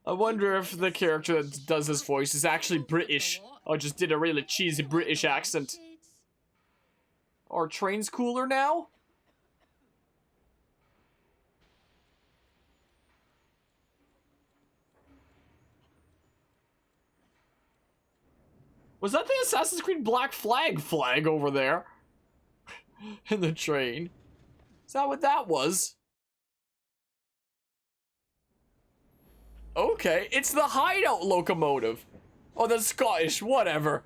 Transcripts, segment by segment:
I wonder if the character that does his voice is actually British, or just did a really cheesy British accent. Our train's cooler now? Was that the Assassin's Creed Black flag over there? In the train? Is that what that was? Okay, it's the hideout locomotive. Oh, that's Scottish, whatever.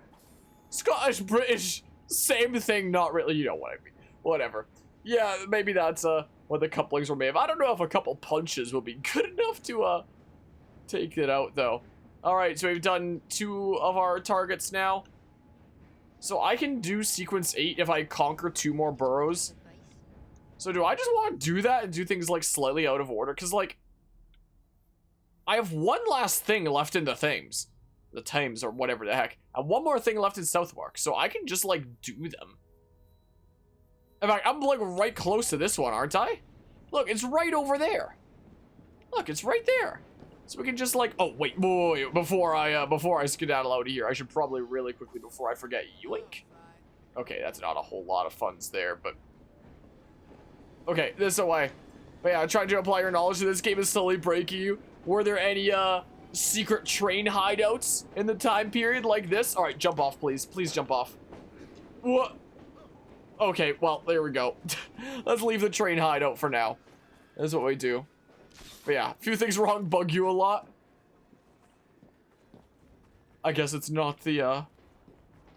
Scottish, British, same thing, not really, you know what I mean. Whatever. Yeah, maybe that's what the couplings were made of. I don't know if a couple punches will be good enough to take it out though. Alright, so we've done 2 of our targets now. So I can do sequence 8 if I conquer 2 more boroughs. So do I just want to do that and do things like slightly out of order? Because like, I have one last thing left in the Thames. The Thames or whatever the heck. And one more thing left in Southwark. So I can just like do them. In fact, I'm like right close to this one, aren't I? Look, it's right over there. Look, it's right there. So we can just like, oh wait, before I skedaddle out of here, I should probably really quickly before I forget yoink. Okay, that's not a whole lot of funds there, but okay, this away. But yeah, trying to apply your knowledge to this game is slowly breaking you. Were there any secret train hideouts in the time period like this? All right, jump off, please. Please jump off. What? Okay, well, there we go. Let's leave the train hideout for now. That's what we do. But yeah, a few things wrong bug you a lot. I guess it's not the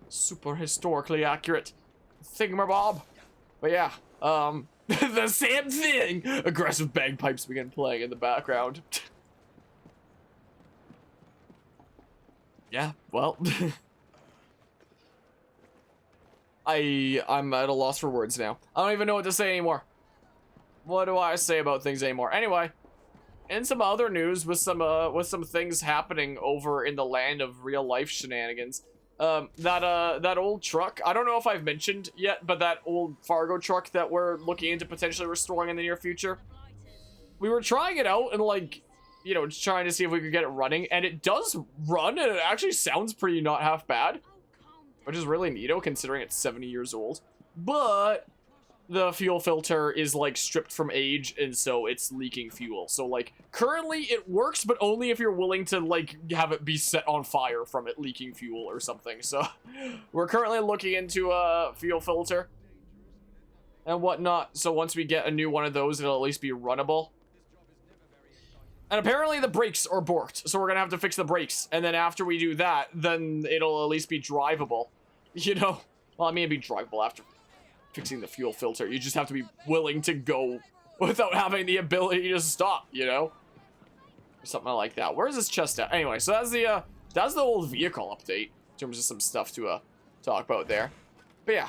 super historically accurate thingamabob. But yeah, the same thing. Aggressive bagpipes begin playing in the background. Yeah, well. I'm at a loss for words now. I don't even know what to say anymore. What do I say about things anymore? Anyway, in some other news with some things happening over in the land of real life shenanigans. That old truck, I don't know if I've mentioned yet, but that old Fargo truck that we're looking into potentially restoring in the near future. We were trying it out and like, you know, just trying to see if we could get it running, and it does run, and it actually sounds pretty not half bad, which is really neato considering it's 70 years old. But the fuel filter is like stripped from age, and so it's leaking fuel. So like currently it works, but only if you're willing to like have it be set on fire from it leaking fuel or something. So we're currently looking into a fuel filter and whatnot. So once we get a new one of those, it'll at least be runnable. And apparently the brakes are borked, so we're gonna have to fix the brakes. And then after we do that, then it'll at least be drivable. You know? Well, I mean, it'd be drivable after fixing the fuel filter. You just have to be willing to go without having the ability to stop, you know? Or something like that. Where's this chest at? Anyway, so that's the old vehicle update in terms of some stuff to talk about there. But yeah,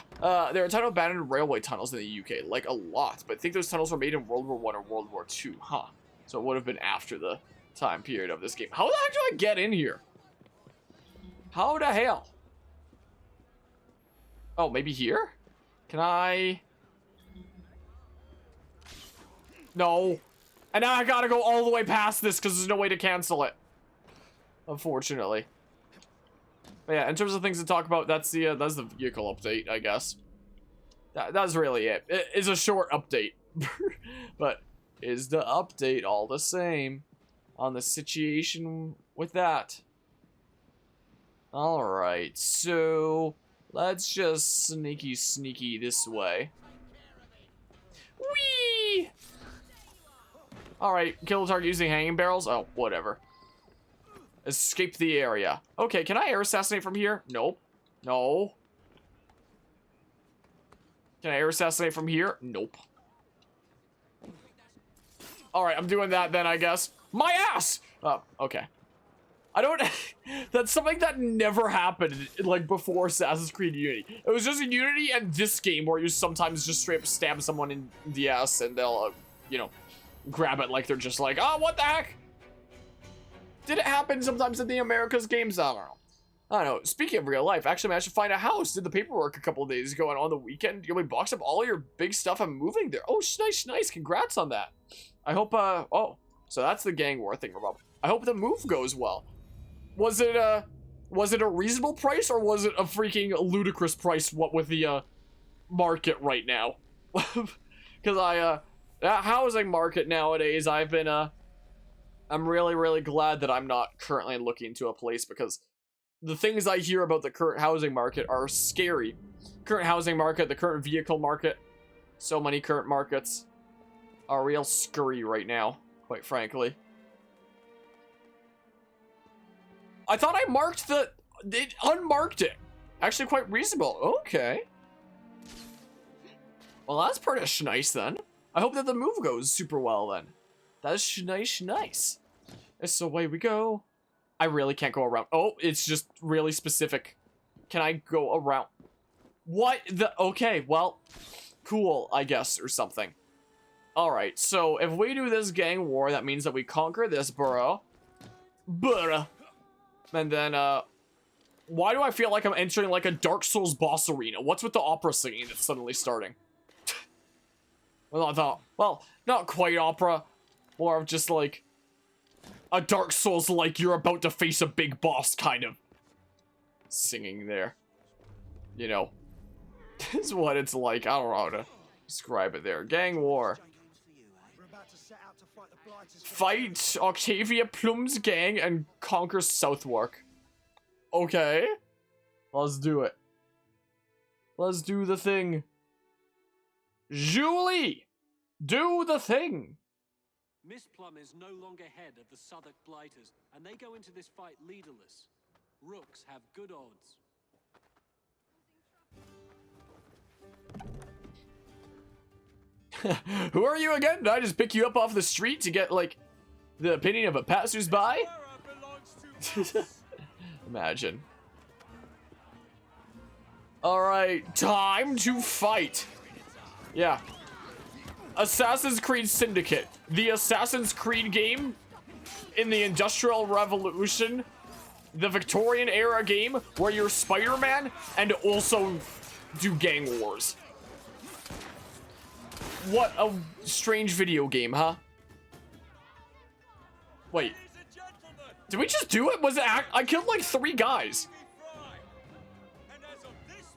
there are a ton of abandoned railway tunnels in the UK, like a lot. But I think those tunnels were made in World War I or World War II, huh? So it would have been after the time period of this game. How the heck do I get in here? How the hell? Oh, maybe here? Can I? No. And now I gotta go all the way past this because there's no way to cancel it. Unfortunately. But yeah, in terms of things to talk about, that's the vehicle update, I guess. That's really it. It's a short update. But is the update all the same on the situation with that? Alright, so let's just sneaky this way. Whee! Alright, kill the target using hanging barrels? Oh, whatever. Escape the area. Okay, can I air assassinate from here? Nope. No. Can I air assassinate from here? Nope. Alright, I'm doing that then, I guess. My ass! Oh, okay. I don't... That's something that never happened, like, before Assassin's Creed Unity. It was just in Unity and this game where you sometimes just straight up stab someone in the ass and they'll, you know, grab it like they're just like, oh, what the heck? Did it happen sometimes in the Americas games? I don't know. I don't know. Speaking of real life, actually managed to find a house. Did the paperwork a couple of days ago, and on the weekend, you'll be boxed up all your big stuff and moving there. Oh, nice. Congrats on that. I hope, oh, so that's the gang war thing, Rob. I hope the move goes well. Was it a reasonable price, or was it a freaking ludicrous price, what with the, market right now? Because that housing market nowadays, I'm really, really glad that I'm not currently looking to a place, because the things I hear about the current housing market are scary. Current housing market, the current vehicle market, so many current markets are real scurry right now, quite frankly. I thought I marked it unmarked it. Actually quite reasonable. Okay. Well, that's pretty nice then. I hope that the move goes super well then. That's nice. So away we go. I really can't go around. Oh, it's just really specific. Can I go around? What the? Okay, well, cool, I guess, or something. Alright, so if we do this gang war, that means that we conquer this borough. And then, why do I feel like I'm entering like a Dark Souls boss arena? What's with the opera singing that's suddenly starting? Well, I thought, well, not quite opera. More of just like a Dark Souls, like you're about to face a big boss kind of singing there. You know, this is what it's like. I don't know how to describe it there. Gang war. Fight Octavia Plum's gang and conquer Southwark. Okay. Let's do it. Let's do the thing. Julie! Do the thing! Miss Plum is no longer head of the Southwark Blighters, and they go into this fight leaderless. Rooks have good odds. Who are you again? Did I just pick you up off the street to get, like, the opinion of a passersby? Imagine. Alright, time to fight. Yeah. Assassin's Creed Syndicate. The Assassin's Creed game in the Industrial Revolution. The Victorian era game where you're Spider-Man and also do gang wars. What a strange video game, huh? Wait. Did we just do it? Was it I killed like 3 guys.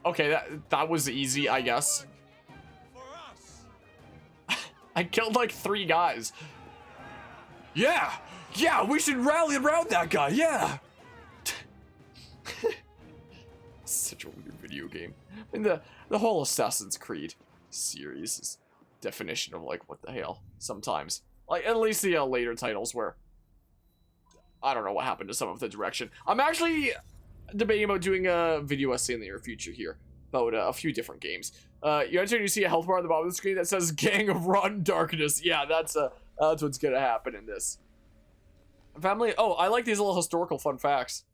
Okay, that was easy, I guess. I killed like 3 guys. Yeah, we should rally around that guy, yeah. Such a weird video game. And the whole Assassin's Creed series is definition of like what the hell sometimes. Like at least the later titles where I don't know what happened to some of the direction. I'm actually debating about doing a video essay in the near future here about a few different games. You enter and you see a health bar on the bottom of the screen that says Gang of Rotten Darkness. Yeah, that's what's gonna happen in this. Family, oh, I like these little historical fun facts.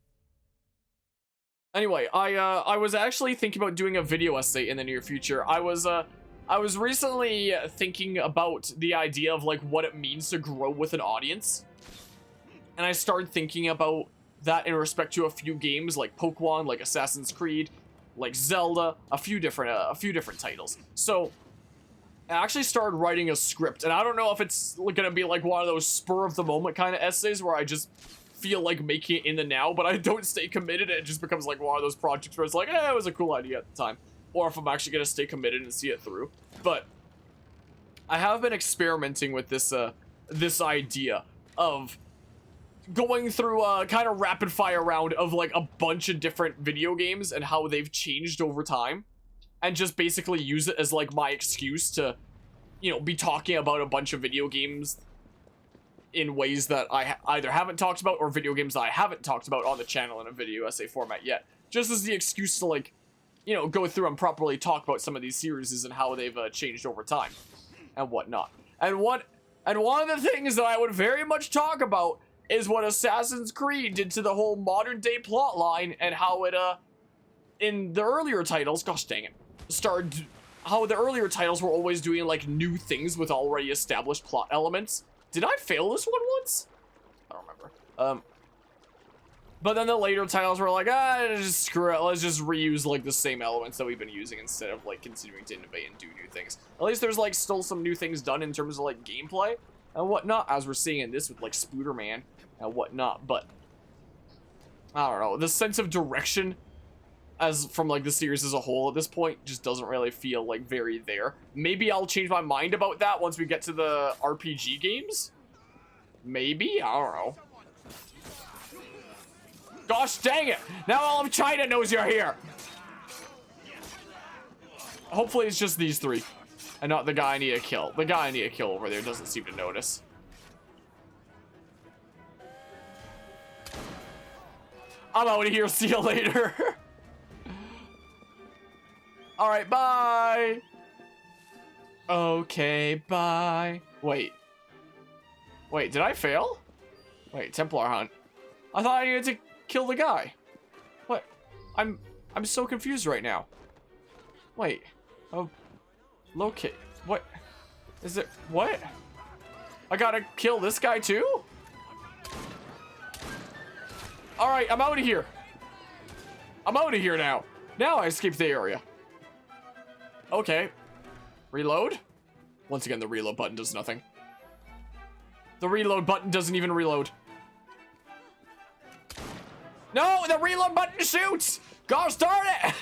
Anyway, I was actually thinking about doing a video essay in the near future. I was recently thinking about the idea of like what it means to grow with an audience. And I started thinking about that in respect to a few games like Pokemon, like Assassin's Creed, like Zelda, a few different titles. So I actually started writing a script, and I don't know if it's gonna be like one of those spur of the moment kind of essays where I just feel like making it in the now, but I don't stay committed. It just becomes like one of those projects where it's like, it was a cool idea at the time. Or if I'm actually gonna stay committed and see it through. But I have been experimenting with this this idea of going through a kind of rapid fire round of like a bunch of different video games and how they've changed over time, and just basically use it as like my excuse to, you know, be talking about a bunch of video games in ways that I either haven't talked about or video games that I haven't talked about on the channel in a video essay format yet. Just as the excuse to like, you know, go through and properly talk about some of these series and how they've changed over time and whatnot. And one of the things that I would very much talk about is what Assassin's Creed did to the whole modern day plot line, and how it in the earlier titles, gosh dang it, started how the earlier titles were always doing like new things with already established plot elements. Did I fail this one once? I don't remember. But then the later titles were like, just screw it. Let's just reuse like the same elements that we've been using instead of like continuing to innovate and do new things. At least there's like still some new things done in terms of like gameplay and whatnot, as we're seeing in this with like Spooderman and whatnot. But I don't know, the sense of direction as from like the series as a whole at this point just doesn't really feel like very there. Maybe I'll change my mind about that once we get to the RPG games. Maybe, I don't know. Gosh dang it! Now all of China knows you're here! Hopefully it's just these three. And not the guy I need to kill. The guy I need to kill over there doesn't seem to notice. I'm out of here, see you later. Alright, bye! Okay, bye. Wait, did I fail? Wait, Templar Hunt. I thought I needed to kill the guy. What? I'm so confused right now. Wait. Oh. Locate. What? Is it? What? I gotta kill this guy too? Alright, I'm out of here. I'm out of here now. Now I escaped the area. Okay. Reload? Once again, the reload button does nothing. The reload button doesn't even reload. No, the reload button shoots! Gosh darn it!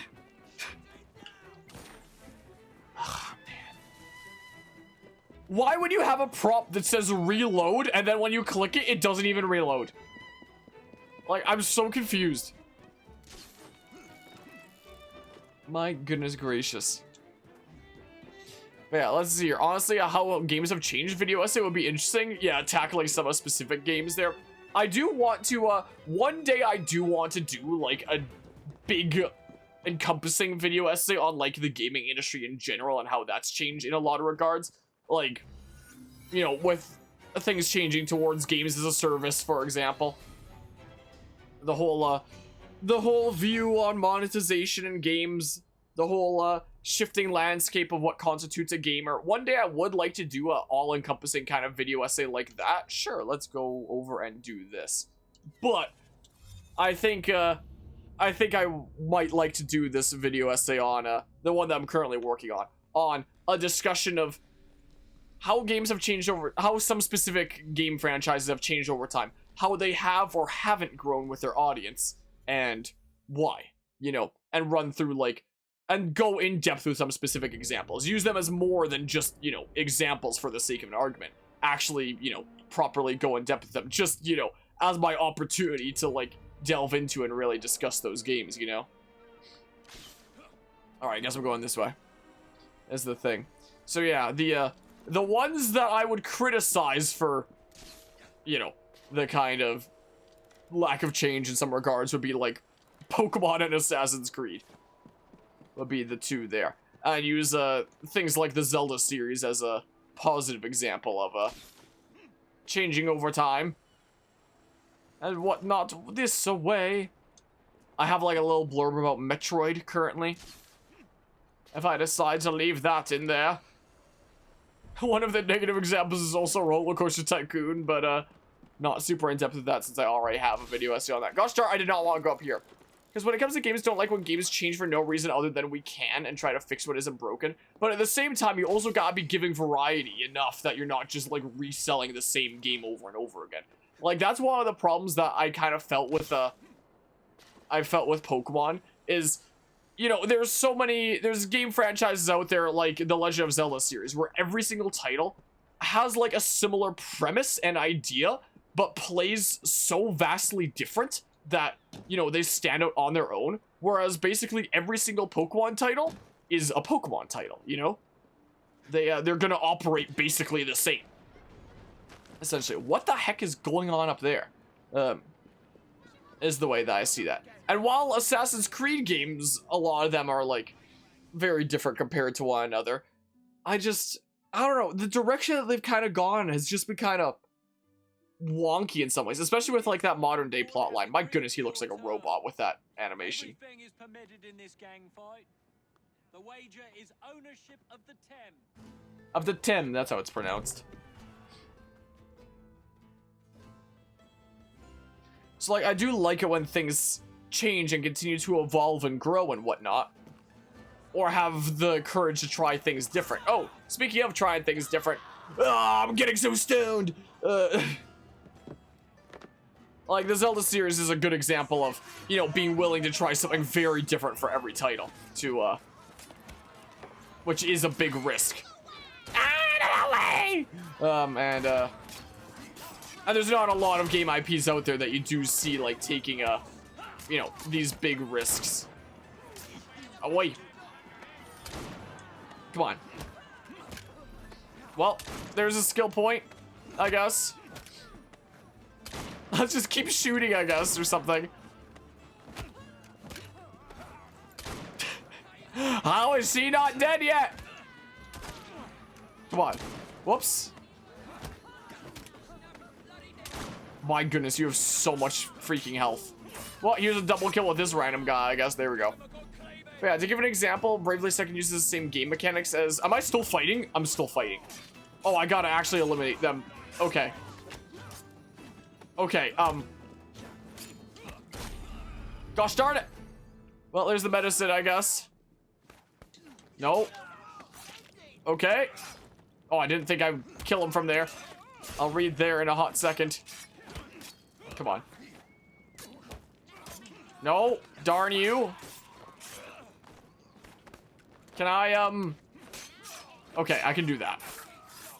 Oh, man. Why would you have a prompt that says reload and then when you click it, it doesn't even reload? Like, I'm so confused. My goodness gracious. But yeah, let's see here. Honestly, how games have changed video essay would be interesting. Yeah, tackling some specific games there. I do want to, one day I do want to do, like, a big encompassing video essay on, like, the gaming industry in general and how that's changed in a lot of regards. Like, you know, with things changing towards games as a service, for example. The whole view on monetization in games, the whole, shifting landscape of what constitutes a gamer. One day I would like to do a all-encompassing kind of video essay like that. Sure, let's go over and do this. But I think I might like to do this video essay on the one that I'm currently working on a discussion of how games have changed how some specific game franchises have changed over time, how they have or haven't grown with their audience, and why, you know, and run through like and go in depth with some specific examples. Use them as more than just, you know, examples for the sake of an argument. Actually, you know, properly go in depth with them. Just, you know, as my opportunity to, like, delve into and really discuss those games, you know? Alright, I guess I'm going this way. Is the thing. So yeah, the ones that I would criticize for, you know, the kind of lack of change in some regards would be, like, Pokemon and Assassin's Creed. Would be the two there. And use things like the Zelda series as a positive example of changing over time. And whatnot. This away. I have like a little blurb about Metroid currently. If I decide to leave that in there. One of the negative examples is also Roller Coaster Tycoon, but not super in depth with that since I already have a video essay on that. Gosh darn, I did not want to go up here. Because when it comes to games, don't like when games change for no reason other than we can and try to fix what isn't broken. But at the same time, you also gotta be giving variety enough that you're not just, like, reselling the same game over and over again. Like, that's one of the problems that I kind of felt with, Pokemon, is, you know, there's game franchises out there, like the Legend of Zelda series, where every single title has, like, a similar premise and idea, but plays so vastly different that, you know, they stand out on their own, whereas basically every single Pokemon title is a Pokemon title, you know? They're gonna operate basically the same. Essentially, what the heck is going on up there? Is the way that I see that. And while Assassin's Creed games, a lot of them are, like, very different compared to one another, I don't know, the direction that they've kind of gone has just been kind of wonky in some ways, especially with like that modern day plot line. My goodness, he looks like a robot with that animation. Everything is permitted in this gang fight. The wager is ownership of the Tem. Of the Tem, that's how it's pronounced. So, like, I do like it when things change and continue to evolve and grow and whatnot. Or have the courage to try things different. Oh, speaking of trying things different. I'm getting so stoned! Like, the Zelda series is a good example of, you know, being willing to try something very different for every title. Which is a big risk. And there's not a lot of game IPs out there that you do see, like, taking, you know, these big risks. Away. Come on. Well, there's a skill point, I guess. Let's just keep shooting, I guess, or something. How is she not dead yet? Come on. Whoops. My goodness, you have so much freaking health. Well, here's a double kill with this random guy, I guess. There we go. But yeah, to give an example, Bravely Second uses the same game mechanics as... Am I still fighting? I'm still fighting. Oh, I gotta actually eliminate them. Okay. Okay, gosh darn it. Well, there's the medicine, I guess. No. Okay. Oh, I didn't think I'd kill him from there. I'll read there in a hot second. Come on. No, darn you. Can I, okay, I can do that.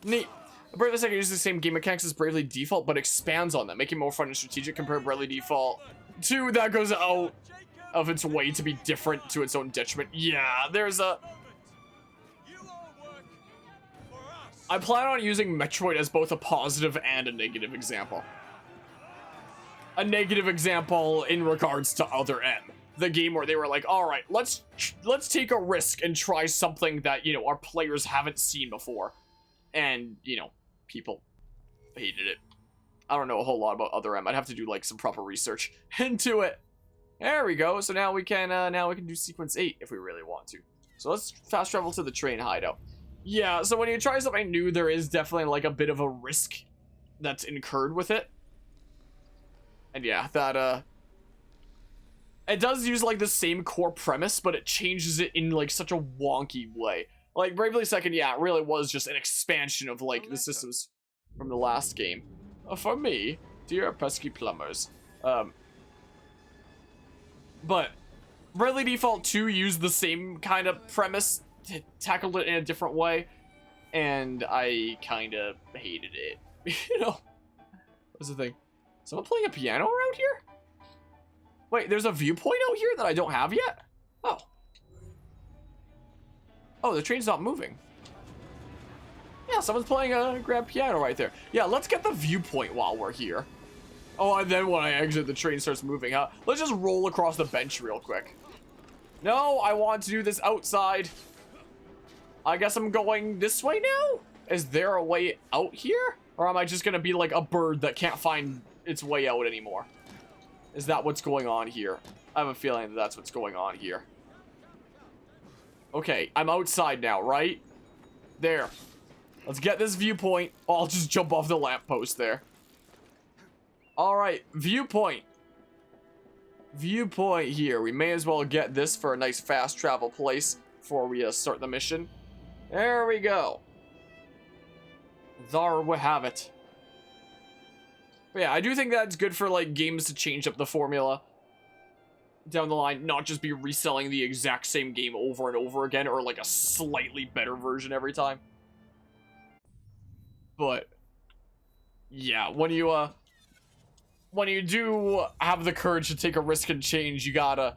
Neat. Bravely Second uses the same game mechanics as Bravely Default, but expands on them, making it more fun and strategic compared to Bravely Default 2. That goes out of its way to be different to its own detriment. Yeah, there's a... I plan on using Metroid as both a positive and a negative example. A negative example in regards to Other M. The game where they were like, alright, let's take a risk and try something that, you know, our players haven't seen before. And, you know, people hated it. I don't know a whole lot about Other M. I'd have to do, like, some proper research into it. There we go. So now we can do sequence 8 if we really want to. So let's fast travel to the train hideout. Yeah, so when you try something new, there is definitely, like, a bit of a risk that's incurred with it. And yeah, that, it does use, like, the same core premise, but it changes it in, like, such a wonky way. Like, Bravely Second, yeah, it really was just an expansion of, like, the systems from the last game. For me, dear pesky plumbers. But Bravely Default 2 used the same kind of premise, tackled it in a different way, and I kind of hated it. You know? What's the thing? Someone playing a piano around here? Wait, there's a viewpoint out here that I don't have yet? Oh. Oh, the train's not moving. Yeah, someone's playing a grand piano right there. Yeah, let's get the viewpoint while we're here. Oh, and then when I exit, the train starts moving, huh? Let's just roll across the bench real quick. No, I want to do this outside. I guess I'm going this way now? Is there a way out here? Or am I just gonna be like a bird that can't find its way out anymore? Is that what's going on here? I have a feeling that that's what's going on here. Okay, I'm outside now, right? There. Let's get this viewpoint. Oh, I'll just jump off the lamppost there. Alright, viewpoint. Viewpoint here. We may as well get this for a nice fast travel place before we start the mission. There we go. There we have it. But yeah, I do think that's good for, like, games to change up the formula down the line, not just be reselling the exact same game over and over again, or like a slightly better version every time. But yeah, when you do have the courage to take a risk and change, you gotta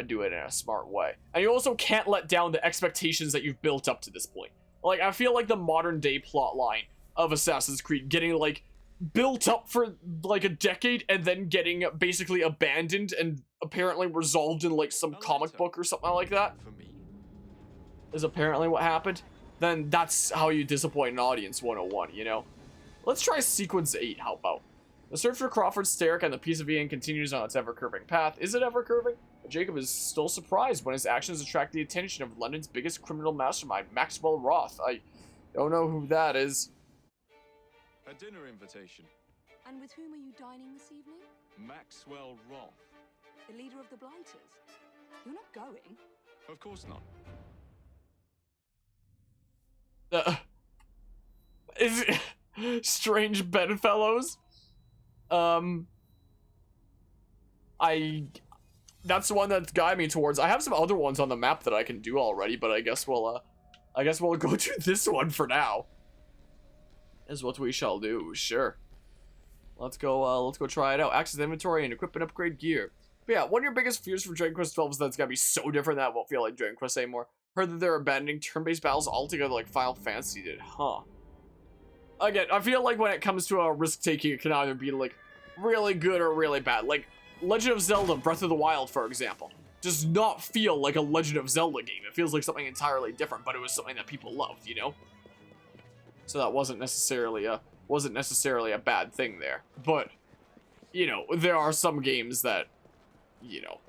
do it in a smart way. And you also can't let down the expectations that you've built up to this point. Like, I feel like the modern day plot line of Assassin's Creed getting, like, built up for, like, a decade and then getting basically abandoned and apparently resolved in, like, some comic book or something like that is apparently what happened. Then that's how you disappoint an audience 101, you know? Let's try sequence 8, how about? The search for Crawford's Steric and the piece of Ian continues on its ever-curving path. Is it ever-curving? Jacob is still surprised when his actions attract the attention of London's biggest criminal mastermind, Maxwell Roth. I don't know who that is. A dinner invitation. And with whom are you dining this evening? Maxwell Roth. The leader of the Blighters. You're not going? Of course not. Is it strange bedfellows? That's the one that's guiding me towards. I have some other ones on the map that I can do already, but I guess we'll go to this one for now. Is what we shall do. Sure. Let's go try it out. Access inventory and equip and upgrade gear. But yeah, one of your biggest fears for Dragon Quest 12 is that it's gonna be so different that it won't feel like Dragon Quest anymore. Heard that they're abandoning turn-based battles altogether like Final Fantasy did, huh? Again, I feel like when it comes to a risk-taking, it can either be like really good or really bad. Like Legend of Zelda Breath of the Wild, for example, does not feel like a Legend of Zelda game. It feels like something entirely different, but it was something that people loved, you know? So that wasn't necessarily a bad thing there. But, you know, there are some games that, you know,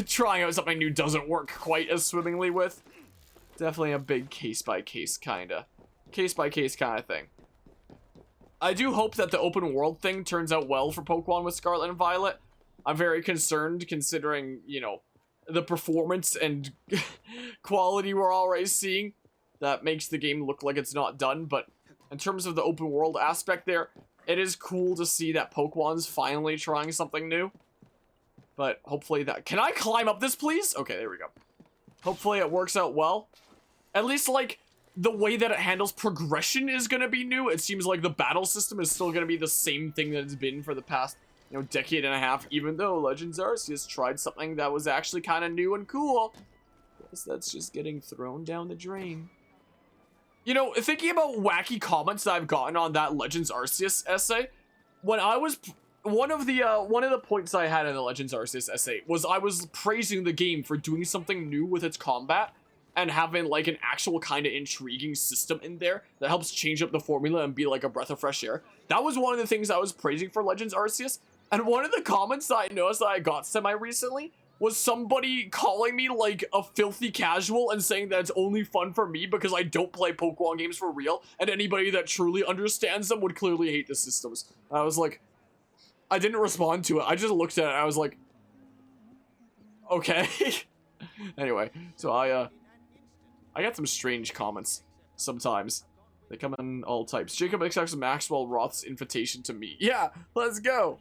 trying out something new doesn't work quite as swimmingly with. Definitely a big case-by-case kind of thing. I do hope that the open world thing turns out well for Pokemon with Scarlet and Violet. I'm very concerned considering, you know, the performance and quality we're already seeing. That makes the game look like it's not done, but in terms of the open world aspect there, it is cool to see that Pokemon's finally trying something new. But hopefully that... Can I climb up this, please? Okay, there we go. Hopefully it works out well. At least, like, the way that it handles progression is going to be new. It seems like the battle system is still going to be the same thing that it's been for the past, you know, decade and a half, even though Legends Arceus tried something that was actually kind of new and cool. Guess that's just getting thrown down the drain. You know, thinking about wacky comments that I've gotten on that Legends Arceus essay, when I was... One of the points I had in the Legends Arceus essay was I was praising the game for doing something new with its combat and having like an actual kind of intriguing system in there that helps change up the formula and be like a breath of fresh air. That was one of the things I was praising for Legends Arceus. And one of the comments that I noticed that I got semi-recently was somebody calling me like a filthy casual and saying that it's only fun for me because I don't play Pokemon games for real, and anybody that truly understands them would clearly hate the systems. And I was like, I didn't respond to it. I just looked at it and I was like, okay. Anyway, so I got some strange comments sometimes. They come in all types. Jacob accepts Maxwell Roth's invitation to meet. Yeah, let's go.